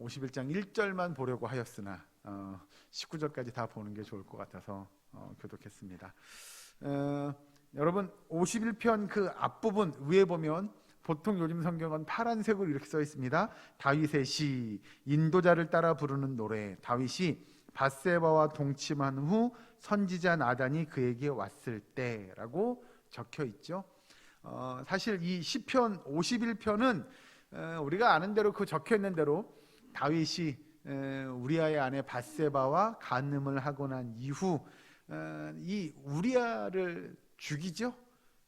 51장 1절만 보려고 하였으나 19절까지 다 보는 게 좋을 것 같아서 교독했습니다. 여러분 51편 그 앞부분 위에 보면 보통 요즘 성경은 파란색으로 이렇게 써 있습니다. 다윗의 시, 인도자를 따라 부르는 노래. 다윗이 밧세바와 동침한 후 선지자 나단이 그에게 왔을 때라고 적혀 있죠. 사실 이 시편 51편은 우리가 아는 대로 그 적혀 있는 대로 다윗이 우리아의 아내 밧세바와 간음을 하고 난 이후 이 우리아를 죽이죠.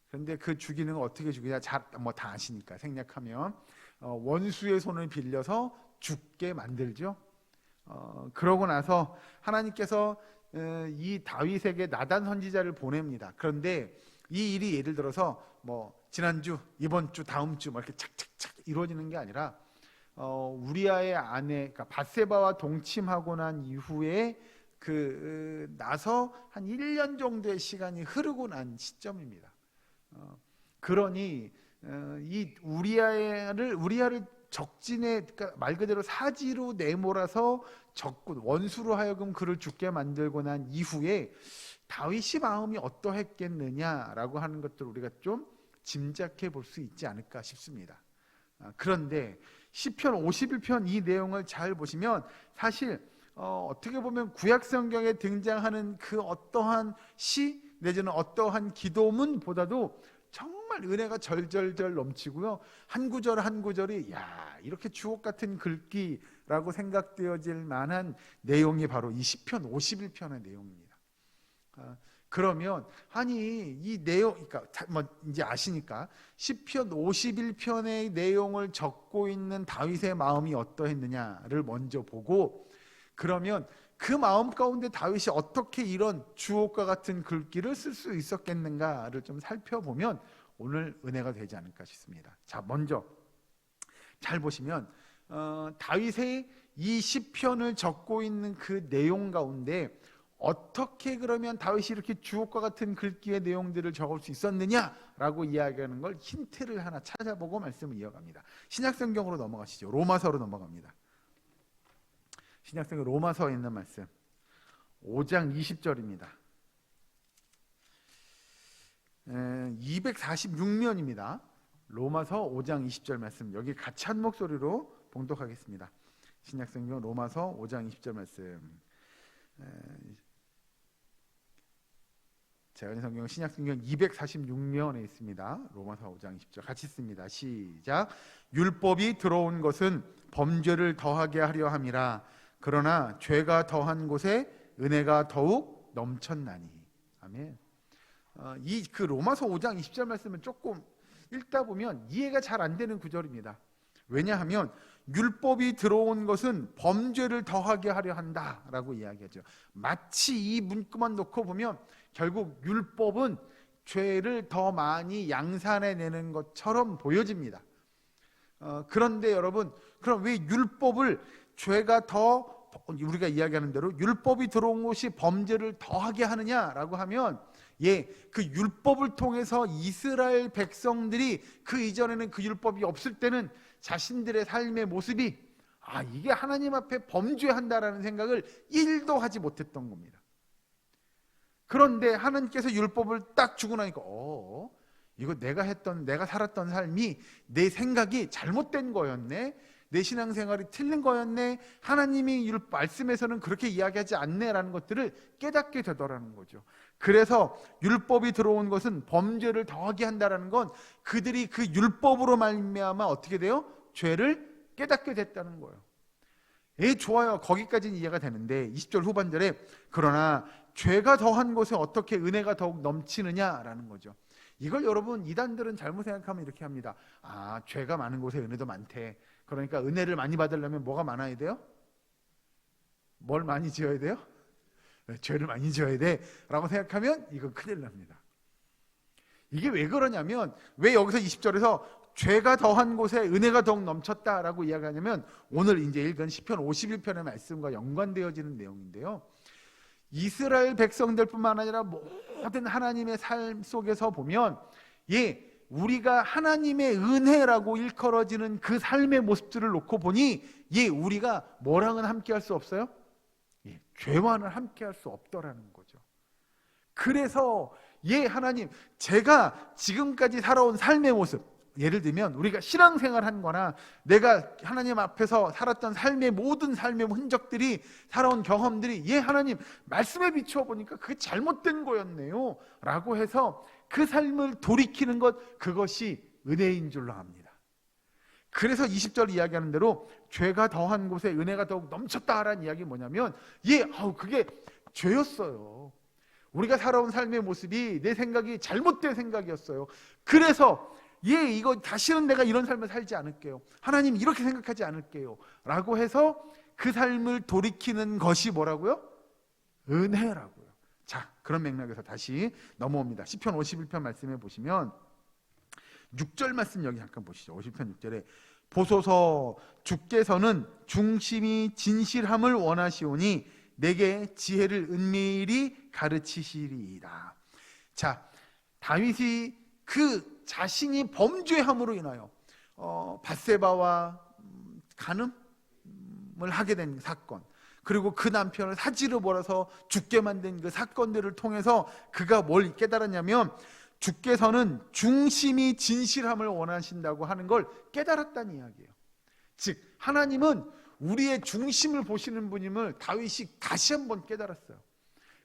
그런데 그 죽이는 거 어떻게 죽이냐? 다 아시니까 생략하면 원수의 손을 빌려서 죽게 만들죠. 그러고 나서 하나님께서 이 다윗에게 나단 선지자를 보냅니다. 그런데 이 일이 예를 들어서 지난주, 이번 주, 다음 주 이렇게 착착착 이루어지는 게 아니라 우리아의 아내, 그러니까 밧세바와 동침하고 난 이후에 나서 한 1년 정도의 시간이 흐르고 난 시점입니다. 그러니 이 우리아를 적진에, 그러니까 말 그대로 사지로 내몰아서 적군, 원수로 하여금 그를 죽게 만들고 난 이후에 다윗의 마음이 어떠했겠느냐라고 하는 것들을 우리가 좀 짐작해 볼 수 있지 않을까 싶습니다. 그런데 시편 51편 이 내용을 잘 보시면 사실 어떻게 보면 구약 성경에 등장하는 그 어떠한 시 내지는 어떠한 기도문보다도 정말 은혜가 절절절 넘치고요. 한 구절 한 구절이 이렇게 주옥 같은 글귀라고 생각되어질 만한 내용이 바로 이 시편 51편의 내용입니다. 그러면 이 내용, 그러니까 이제 아시니까 시편 51편의 내용을 적고 있는 다윗의 마음이 어떠했느냐를 먼저 보고, 그러면 그 마음 가운데 다윗이 어떻게 이런 주옥과 같은 글귀를 쓸 수 있었겠는가를 좀 살펴보면 오늘 은혜가 되지 않을까 싶습니다. 자, 먼저 잘 보시면 다윗의 이 시편을 적고 있는 그 내용 가운데 어떻게 그러면 다윗이 이렇게 주옥과 같은 글귀의 내용들을 적을 수 있었느냐라고 이야기하는 걸 힌트를 하나 찾아보고 말씀을 이어갑니다. 신약성경으로 넘어가시죠. 로마서로 넘어갑니다. 신약성경 로마서에 있는 말씀 5장 20절입니다. 246면입니다. 로마서 5장 20절 말씀, 여기 같이 한 목소리로 봉독하겠습니다. 신약성경 로마서 5장 20절 말씀. 제가 성경 신약성경 246면에 있습니다. 로마서 5장 20절 같이 씁니다. 시작. 율법이 들어온 것은 범죄를 더하게 하려 함이라. 그러나 죄가 더한 곳에 은혜가 더욱 넘쳤나니. 아멘. 그 로마서 5장 20절 말씀은 조금 읽다 보면 이해가 잘 안 되는 구절입니다. 왜냐하면 율법이 들어온 것은 범죄를 더하게 하려 한다라고 이야기하죠. 마치 이 문구만 놓고 보면 결국 율법은 죄를 더 많이 양산해내는 것처럼 보여집니다. 그런데 여러분, 그럼 왜 율법을 죄가 더, 우리가 이야기하는 대로 율법이 들어온 것이 범죄를 더하게 하느냐라고 하면, 그 율법을 통해서 이스라엘 백성들이 그 이전에는 그 율법이 없을 때는 자신들의 삶의 모습이 이게 하나님 앞에 범죄한다라는 생각을 1도 하지 못했던 겁니다. 그런데 하나님께서 율법을 딱 주고 나니까 이거 내가 살았던 삶이, 내 생각이 잘못된 거였네, 내 신앙생활이 틀린 거였네, 하나님이 말씀에서는 그렇게 이야기하지 않네라는 것들을 깨닫게 되더라는 거죠. 그래서 율법이 들어온 것은 범죄를 더하게 한다라는 건 그들이 그 율법으로 말미암아 어떻게 돼요? 죄를 깨닫게 됐다는 거예요. 좋아요. 거기까지는 이해가 되는데 20절 후반절에 그러나 죄가 더한 곳에 어떻게 은혜가 더욱 넘치느냐라는 거죠. 이걸 여러분 이단들은 잘못 생각하면 이렇게 합니다. 죄가 많은 곳에 은혜도 많대. 그러니까 은혜를 많이 받으려면 뭐가 많아야 돼요? 뭘 많이 지어야 돼요? 죄를 많이 지어야 돼 라고 생각하면 이건 큰일 납니다. 이게 왜 그러냐면, 왜 여기서 20절에서 죄가 더한 곳에 은혜가 더욱 넘쳤다라고 이야기하냐면, 오늘 이제 읽은 시편 51편의 말씀과 연관되어지는 내용인데요, 이스라엘 백성들뿐만 아니라 모든 하나님의 삶 속에서 보면 우리가 하나님의 은혜라고 일컬어지는 그 삶의 모습들을 놓고 보니 우리가 뭐랑은 함께 할 수 없어요? 죄와는 함께 할 수 없더라는 거죠. 그래서 하나님, 제가 지금까지 살아온 삶의 모습, 예를 들면 우리가 신앙생활 한 거나 내가 하나님 앞에서 살았던 삶의 모든 삶의 흔적들이, 살아온 경험들이 하나님 말씀에 비추어 보니까 그게 잘못된 거였네요 라고 해서 그 삶을 돌이키는 것, 그것이 은혜인 줄로 압니다. 그래서 20절 이야기하는 대로 죄가 더한 곳에 은혜가 더욱 넘쳤다라는 이야기 뭐냐면 그게 죄였어요. 우리가 살아온 삶의 모습이 내 생각이 잘못된 생각이었어요. 그래서 이거 다시는 내가 이런 삶을 살지 않을게요. 하나님 이렇게 생각하지 않을게요 라고 해서 그 삶을 돌이키는 것이 뭐라고요? 은혜라고요. 자, 그런 맥락에서 다시 넘어옵니다. 시편 51편 말씀해 보시면 6절 말씀 여기 잠깐 보시죠. 50편 6절에 보소서, 주께서는 중심이 진실함을 원하시오니 내게 지혜를 은밀히 가르치시리이다. 자, 다윗이 그 자신이 범죄함으로 인하여 밧세바와 간음을 하게 된 사건, 그리고 그 남편을 사지로 몰아서 죽게 만든 그 사건들을 통해서 그가 뭘 깨달았냐면, 주께서는 중심이 진실함을 원하신다고 하는 걸 깨달았다는 이야기예요. 즉 하나님은 우리의 중심을 보시는 분임을 다윗이 다시 한번 깨달았어요.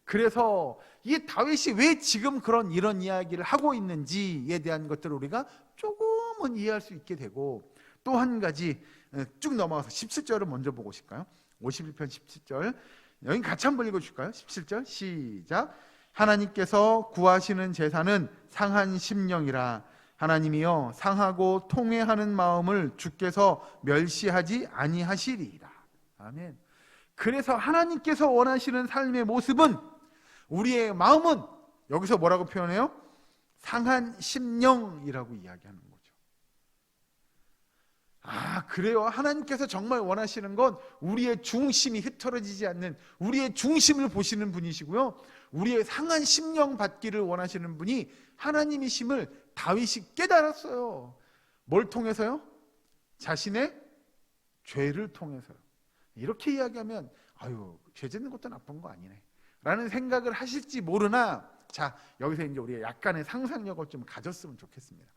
그래서 이 다윗이 왜 지금 이런 이야기를 하고 있는지에 대한 것들을 우리가 조금은 이해할 수 있게 되고, 또 한 가지 쭉 넘어가서 17절을 먼저 보고 오실까요? 51편 17절 여기 같이 한번 읽어주실까요? 17절 시작. 하나님께서 구하시는 제사는 상한 심령이라. 하나님이여 상하고 통회하는 마음을 주께서 멸시하지 아니하시리이다. 아멘. 그래서 하나님께서 원하시는 삶의 모습은, 우리의 마음은 여기서 뭐라고 표현해요? 상한 심령이라고 이야기하는 거죠. 그래요. 하나님께서 정말 원하시는 건 우리의 중심이 흐트러지지 않는, 우리의 중심을 보시는 분이시고요, 우리의 상한 심령 받기를 원하시는 분이 하나님이심을 다윗이 깨달았어요. 뭘 통해서요? 자신의 죄를 통해서요. 이렇게 이야기하면 죄 짓는 것도 나쁜 거 아니네 라는 생각을 하실지 모르나, 자, 여기서 이제 우리가 약간의 상상력을 좀 가졌으면 좋겠습니다.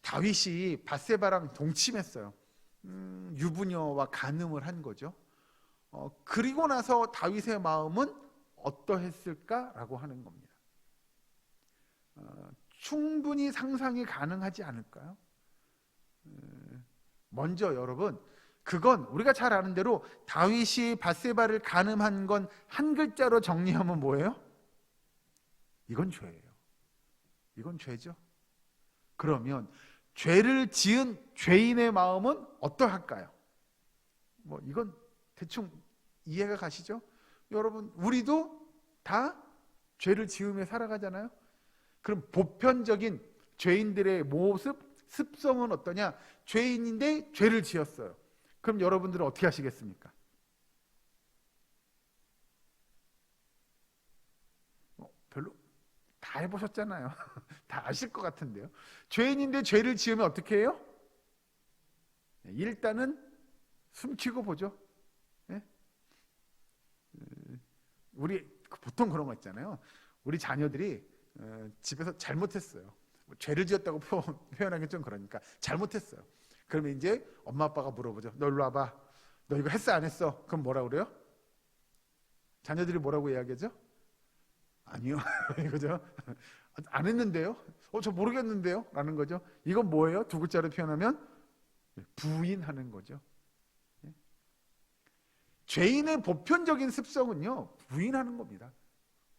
다윗이 밧세바랑 동침했어요. 유부녀와 간음을 한 거죠. 그리고 나서 다윗의 마음은 어떠했을까라고 하는 겁니다. 충분히 상상이 가능하지 않을까요? 먼저 여러분, 그건 우리가 잘 아는 대로 다윗이 밧세바를 간음한 건 한 글자로 정리하면 뭐예요? 이건 죄예요. 이건 죄죠. 그러면 죄를 지은 죄인의 마음은 어떠할까요? 이건 대충 이해가 가시죠? 여러분, 우리도 다 죄를 지으며 살아가잖아요. 그럼 보편적인 죄인들의 모습, 습성은 어떠냐? 죄인인데 죄를 지었어요. 그럼 여러분들은 어떻게 하시겠습니까? 별로 다 해보셨잖아요. 다 아실 것 같은데요. 죄인인데 죄를 지으면 어떻게 해요? 일단은 숨기고 보죠. 네? 우리 보통 그런 거 있잖아요. 우리 자녀들이 집에서 잘못했어요. 죄를 지었다고 표현하기 좀 그러니까 잘못했어요. 그러면 이제 엄마 아빠가 물어보죠. 너 일로 와봐. 너 이거 했어 안 했어? 그럼 뭐라 그래요? 자녀들이 뭐라고 이야기하죠? 아니요. 이거죠. 안 했는데요? 저 모르겠는데요? 라는 거죠. 이건 뭐예요? 두 글자로 표현하면 부인하는 거죠. 죄인의 보편적인 습성은요, 부인하는 겁니다.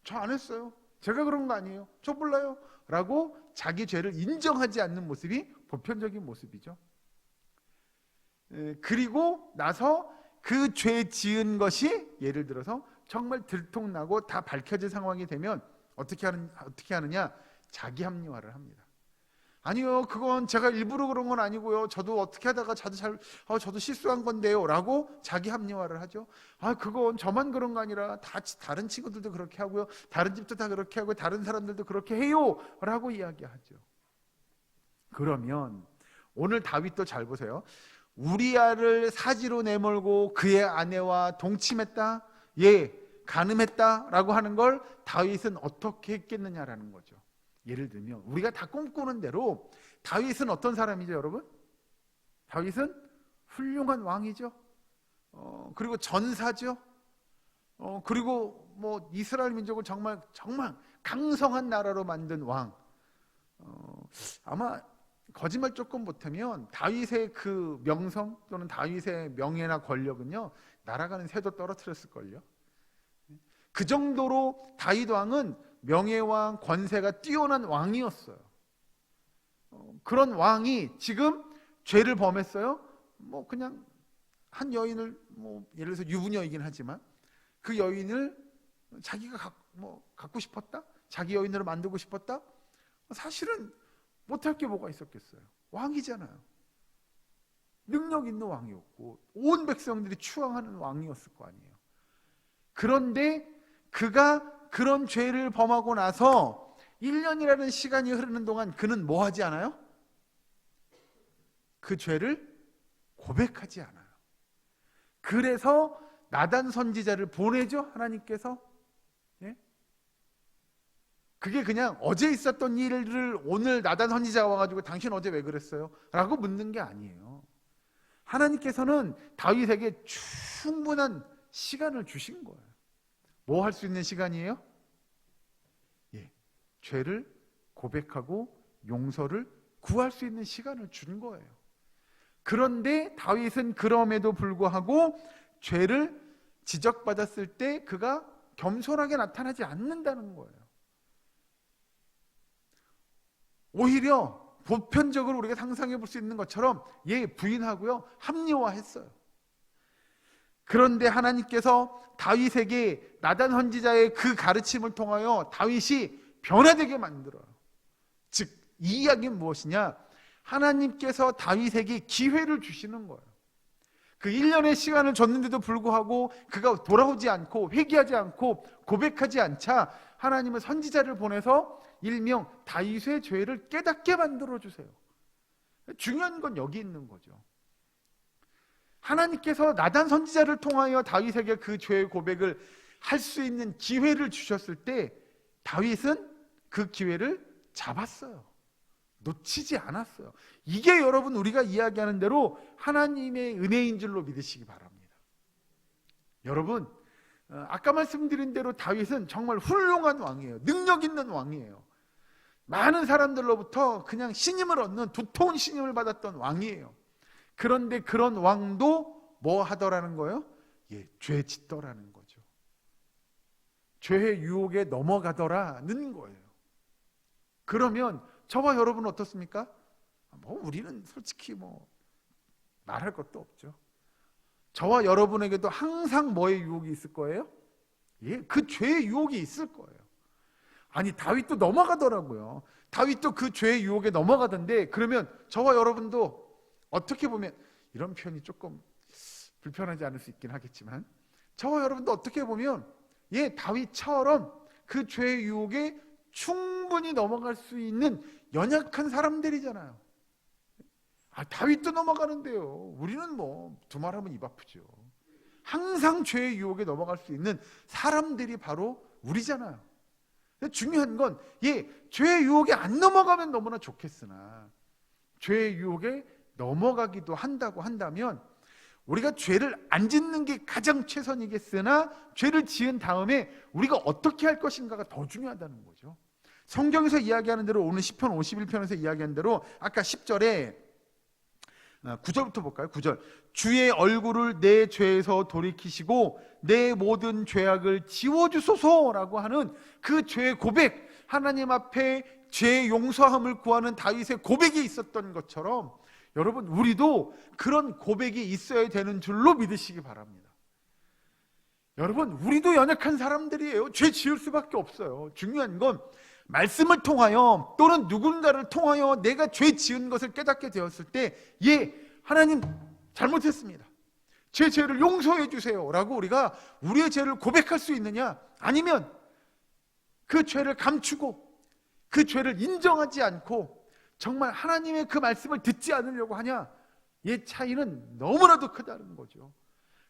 저 안 했어요. 제가 그런 거 아니에요. 저 몰라요. 라고 자기 죄를 인정하지 않는 모습이 보편적인 모습이죠. 그리고 나서 그 죄 지은 것이 예를 들어서 정말 들통나고 다 밝혀질 상황이 되면 어떻게 하느냐? 자기 합리화를 합니다. 아니요, 그건 제가 일부러 그런 건 아니고요. 저도 어떻게 하다가 저도 실수한 건데요. 라고 자기 합리화를 하죠. 그건 저만 그런 거 아니라 다른 친구들도 그렇게 하고요. 다른 집도 다 그렇게 하고 다른 사람들도 그렇게 해요. 라고 이야기하죠. 그러면 오늘 다윗도 잘 보세요. 우리아를 사지로 내몰고 그의 아내와 동침했다, 간음했다라고 하는 걸 다윗은 어떻게 했겠느냐라는 거죠. 예를 들면 우리가 다 꿈꾸는 대로 다윗은 어떤 사람이죠, 여러분? 다윗은 훌륭한 왕이죠. 그리고 전사죠. 그리고 뭐 이스라엘 민족을 정말 강성한 나라로 만든 왕. 아마 거짓말 조금 못하면 다윗의 그 명성 또는 다윗의 명예나 권력은요, 날아가는 새도 떨어뜨렸을걸요. 그 정도로 다윗 왕은 명예와 권세가 뛰어난 왕이었어요. 그런 왕이 지금 죄를 범했어요. 뭐 그냥 한 여인을, 뭐 예를 들어서 유부녀이긴 하지만 그 여인을 자기가 갖고 싶었다, 자기 여인으로 만들고 싶었다. 사실은 못할 게 뭐가 있었겠어요. 왕이잖아요. 능력 있는 왕이었고 온 백성들이 추앙하는 왕이었을 거 아니에요. 그런데 그가 그런 죄를 범하고 나서 1년이라는 시간이 흐르는 동안 그는 뭐 하지 않아요? 그 죄를 고백하지 않아요. 그래서 나단 선지자를 보내죠, 하나님께서. 그게 그냥 어제 있었던 일을 오늘 나단 선지자가 와가지고 당신 어제 왜 그랬어요? 라고 묻는 게 아니에요. 하나님께서는 다윗에게 충분한 시간을 주신 거예요. 뭐 할 수 있는 시간이에요? 죄를 고백하고 용서를 구할 수 있는 시간을 준 거예요. 그런데 다윗은 그럼에도 불구하고 죄를 지적받았을 때 그가 겸손하게 나타나지 않는다는 거예요. 오히려 보편적으로 우리가 상상해 볼 수 있는 것처럼 부인하고요, 합리화했어요. 그런데 하나님께서 다윗에게 나단 선지자의 그 가르침을 통하여 다윗이 변화되게 만들어요. 즉, 이 이야기는 무엇이냐? 하나님께서 다윗에게 기회를 주시는 거예요. 그 1년의 시간을 줬는데도 불구하고 그가 돌아오지 않고 회개하지 않고 고백하지 않자 하나님은 선지자를 보내서 일명 다윗의 죄를 깨닫게 만들어주세요. 중요한 건 여기 있는 거죠. 하나님께서 나단 선지자를 통하여 다윗에게 그 죄의 고백을 할 수 있는 기회를 주셨을 때 다윗은 그 기회를 잡았어요. 놓치지 않았어요. 이게 여러분 우리가 이야기하는 대로 하나님의 은혜인 줄로 믿으시기 바랍니다. 여러분, 아까 말씀드린 대로 다윗은 정말 훌륭한 왕이에요. 능력 있는 왕이에요. 많은 사람들로부터 그냥 신임을 얻는, 두터운 신임을 받았던 왕이에요. 그런데 그런 왕도 뭐 하더라는 거예요? 죄 짓더라는 거죠. 죄의 유혹에 넘어가더라는 거예요. 그러면 저와 여러분은 어떻습니까? 우리는 솔직히 말할 것도 없죠. 저와 여러분에게도 항상 뭐의 유혹이 있을 거예요? 그 죄의 유혹이 있을 거예요. 아니, 다윗도 넘어가더라고요. 다윗도 그 죄의 유혹에 넘어가던데, 그러면 저와 여러분도 어떻게 보면, 이런 표현이 조금 불편하지 않을 수 있긴 하겠지만, 저와 여러분도 어떻게 보면 다윗처럼 그 죄의 유혹에 충분히 넘어갈 수 있는 연약한 사람들이잖아요. 다윗도 넘어가는데요. 우리는 두말하면 입 아프죠. 항상 죄의 유혹에 넘어갈 수 있는 사람들이 바로 우리잖아요. 중요한 건 죄의 유혹에 안 넘어가면 너무나 좋겠으나 죄의 유혹에 넘어가기도 한다고 한다면 우리가 죄를 안 짓는 게 가장 최선이겠으나 죄를 지은 다음에 우리가 어떻게 할 것인가가 더 중요하다는 거죠. 성경에서 이야기하는 대로 오늘 시편 51편에서 이야기한 대로 아까 10절에 9절부터 볼까요? 9절. 주의 얼굴을 내 죄에서 돌이키시고 내 모든 죄악을 지워주소서라고 하는 그 죄의 고백, 하나님 앞에 죄의 용서함을 구하는 다윗의 고백이 있었던 것처럼 여러분, 우리도 그런 고백이 있어야 되는 줄로 믿으시기 바랍니다. 여러분, 우리도 연약한 사람들이에요. 죄 지을 수밖에 없어요. 중요한 건 말씀을 통하여 또는 누군가를 통하여 내가 죄 지은 것을 깨닫게 되었을 때 하나님 잘못했습니다, 제 죄를 용서해 주세요 라고 우리가 우리의 죄를 고백할 수 있느냐, 아니면 그 죄를 감추고 그 죄를 인정하지 않고 정말 하나님의 그 말씀을 듣지 않으려고 하냐? 이 차이는 너무나도 크다는 거죠.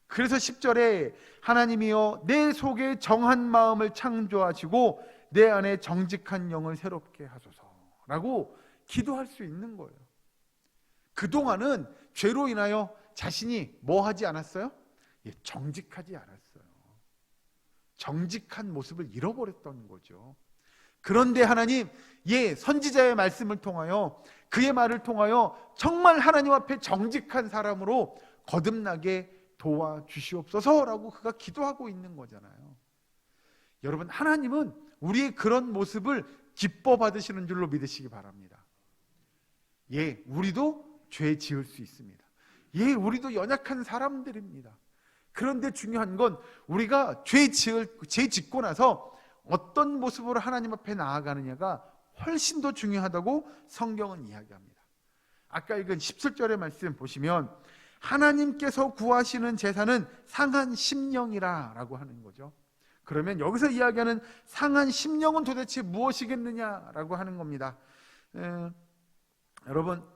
그래서 10절에 하나님이여 내 속에 정한 마음을 창조하시고 내 안에 정직한 영을 새롭게 하소서라고 기도할 수 있는 거예요. 그동안은 죄로 인하여 자신이 뭐 하지 않았어요? 정직하지 않았어요. 정직한 모습을 잃어버렸던 거죠. 그런데 하나님, 선지자의 말씀을 통하여, 그의 말을 통하여 정말 하나님 앞에 정직한 사람으로 거듭나게 도와주시옵소서라고 그가 기도하고 있는 거잖아요. 여러분, 하나님은 우리의 그런 모습을 기뻐 받으시는 줄로 믿으시기 바랍니다. 우리도 죄 지을 수 있습니다. 우리도 연약한 사람들입니다. 그런데 중요한 건 우리가 죄 짓고 나서 어떤 모습으로 하나님 앞에 나아가느냐가 훨씬 더 중요하다고 성경은 이야기합니다. 아까 읽은 17절의 말씀 보시면 하나님께서 구하시는 제사는 상한 심령이라 라고 하는 거죠. 그러면 여기서 이야기하는 상한 심령은 도대체 무엇이겠느냐라고 하는 겁니다. 여러분,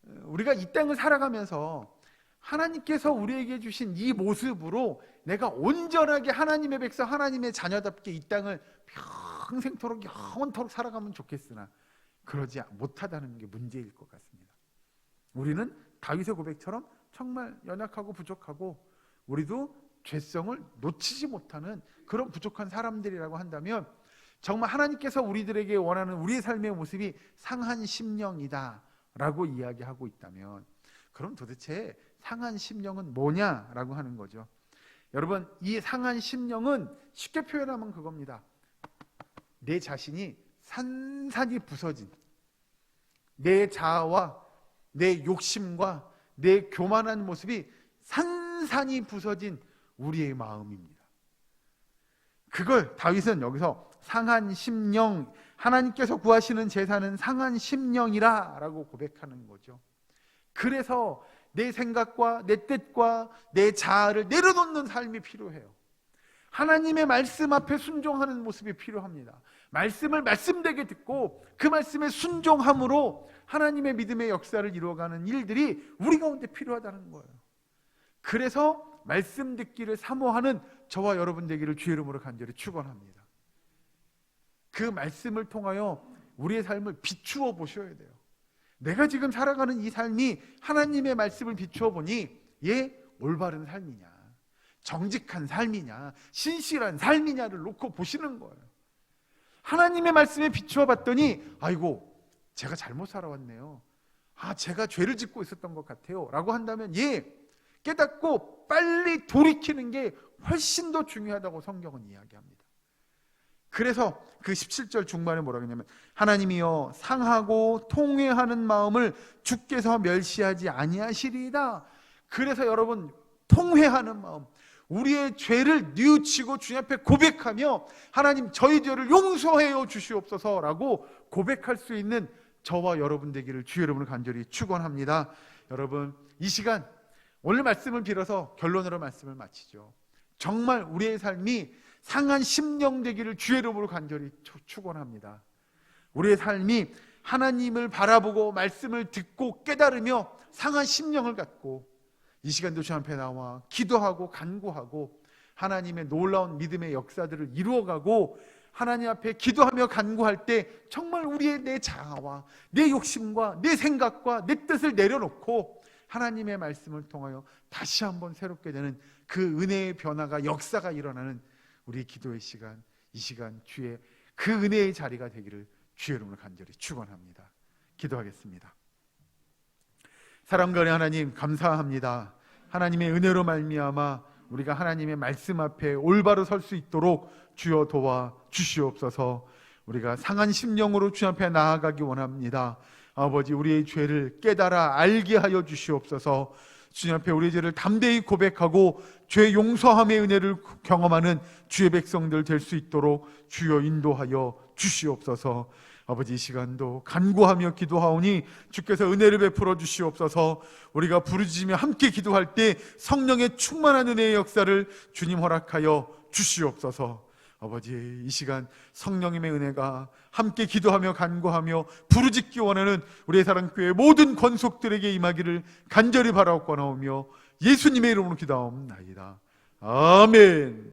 우리가 이 땅을 살아가면서 하나님께서 우리에게 주신 이 모습으로 내가 온전하게 하나님의 백성, 하나님의 자녀답게 이 땅을 평생토록 영원토록 살아가면 좋겠으나 그러지 못하다는 게 문제일 것 같습니다. 우리는 다윗의 고백처럼 정말 연약하고 부족하고 우리도 죄성을 놓치지 못하는 그런 부족한 사람들이라고 한다면 정말 하나님께서 우리들에게 원하는 우리의 삶의 모습이 상한 심령이다 라고 이야기하고 있다면 그럼 도대체 상한 심령은 뭐냐라고 하는 거죠. 여러분, 이 상한 심령은 쉽게 표현하면 그겁니다. 내 자신이 산산이 부서진, 내 자아와 내 욕심과 내 교만한 모습이 산산이 부서진 우리의 마음입니다. 그걸 다윗은 여기서 상한 심령, 하나님께서 구하시는 제사는 상한 심령이라 라고 고백하는 거죠. 그래서 내 생각과 내 뜻과 내 자아를 내려놓는 삶이 필요해요. 하나님의 말씀 앞에 순종하는 모습이 필요합니다. 말씀을 말씀되게 듣고 그 말씀에 순종함으로 하나님의 믿음의 역사를 이루어가는 일들이 우리 가운데 필요하다는 거예요. 그래서 말씀 듣기를 사모하는 저와 여러분 되기를 주의 이름으로 간절히 축원합니다. 그 말씀을 통하여 우리의 삶을 비추어 보셔야 돼요. 내가 지금 살아가는 이 삶이 하나님의 말씀을 비추어 보니 올바른 삶이냐, 정직한 삶이냐, 신실한 삶이냐를 놓고 보시는 거예요. 하나님의 말씀에 비추어 봤더니 아이고 제가 잘못 살아왔네요. 제가 죄를 짓고 있었던 것 같아요 라고 한다면 깨닫고 빨리 돌이키는 게 훨씬 더 중요하다고 성경은 이야기합니다. 그래서 그 17절 중반에 뭐라고 했냐면 하나님이여 상하고 통회하는 마음을 주께서 멸시하지 아니하시리이다. 그래서 여러분, 통회하는 마음, 우리의 죄를 뉘우치고 주님 앞에 고백하며 하나님 저희 죄를 용서해요 주시옵소서라고 고백할 수 있는 저와 여러분 되기를 주의 이름으로 간절히 축원합니다. 여러분, 이 시간 오늘 말씀을 빌어서 결론으로 말씀을 마치죠. 정말 우리의 삶이 상한 심령 되기를 주의 이름으로 간절히 축원합니다. 우리의 삶이 하나님을 바라보고 말씀을 듣고 깨달으며 상한 심령을 갖고 이 시간도 주 앞에 나와 기도하고 간구하고 하나님의 놀라운 믿음의 역사들을 이루어가고 하나님 앞에 기도하며 간구할 때 정말 우리의 내 자아와 내 욕심과 내 생각과 내 뜻을 내려놓고 하나님의 말씀을 통하여 다시 한번 새롭게 되는 그 은혜의 변화가 역사가 일어나는 우리 기도의 시간, 이 시간 주의 그 은혜의 자리가 되기를 주의 이름으로 간절히 축원합니다. 기도하겠습니다. 사랑과 은혜 하나님 감사합니다. 하나님의 은혜로 말미암아 우리가 하나님의 말씀 앞에 올바로 설 수 있도록 주여 도와 주시옵소서. 우리가 상한 심령으로 주 앞에 나아가기 원합니다. 아버지, 우리의 죄를 깨달아 알게 하여 주시옵소서. 주님 앞에 우리의 죄를 담대히 고백하고 죄 용서함의 은혜를 경험하는 주의 백성들 될 수 있도록 주여 인도하여 주시옵소서. 아버지, 이 시간도 간구하며 기도하오니 주께서 은혜를 베풀어 주시옵소서. 우리가 부르짖으며 함께 기도할 때 성령의 충만한 은혜의 역사를 주님 허락하여 주시옵소서. 아버지, 이 시간 성령님의 은혜가 함께 기도하며 간구하며 부르짖기 원하는 우리의 사랑교회 모든 권속들에게 임하기를 간절히 바라옵고나오며 예수님의 이름으로 기도하옵나이다. 아멘.